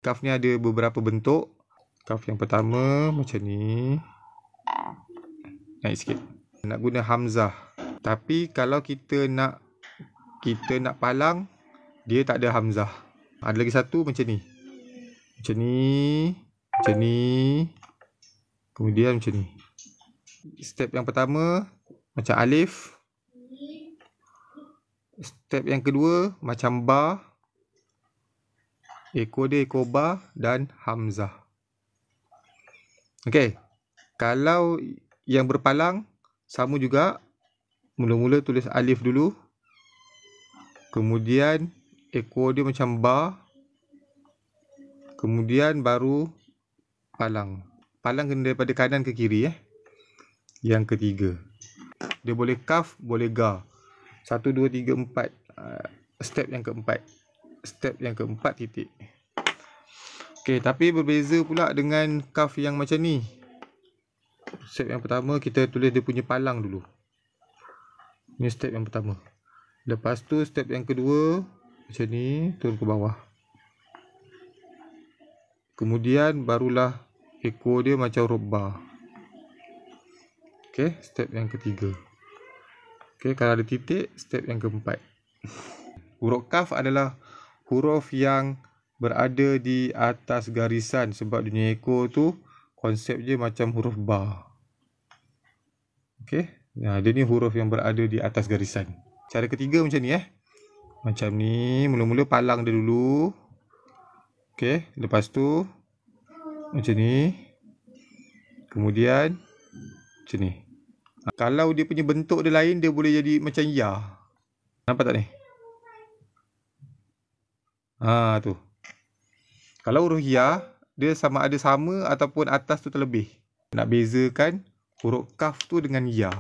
Kaf ni ada beberapa bentuk. Kaf yang pertama macam ni. Naik sikit. Nak guna hamzah. Tapi kalau kita nak palang, dia tak ada hamzah. Ada lagi satu macam ni. Macam ni. Macam ni. Kemudian macam ni. Step yang pertama macam alif. Step yang kedua macam ba. Ekor dia ekor ba dan hamzah. Okey. Kalau yang berpalang sama juga. Mula-mula tulis alif dulu. Kemudian ekor dia macam ba. Kemudian baru palang. Palang kena daripada kanan ke kiri. Yang ketiga. Dia boleh kaf, boleh ga. 1, 2, 3, 4. Step yang keempat. Step yang keempat titik. Okey, tapi berbeza pula dengan kaf yang macam ni. Step yang pertama kita tulis dia punya palang dulu. Ni step yang pertama. Lepas tu step yang kedua macam ni, turun ke bawah. Kemudian barulah ekor dia macam huruf ba. Okey, step yang ketiga. Okey, kalau ada titik, step yang keempat. Huruf kaf adalah huruf yang berada di atas garisan sebab dunia ekor tu konsep je macam huruf ba. Okey, nah, dia ni huruf yang berada di atas garisan. Cara ketiga macam ni Macam ni, mula-mula palang dia dulu. Okey, lepas tu macam ni. Kemudian macam ni. Kalau dia punya bentuk dia lain, dia boleh jadi macam ya. Nampak tak ni? Tu. Kalau huruf ya, dia sama ada sama ataupun atas tu terlebih. Nak bezakan huruf kaf tu dengan ya.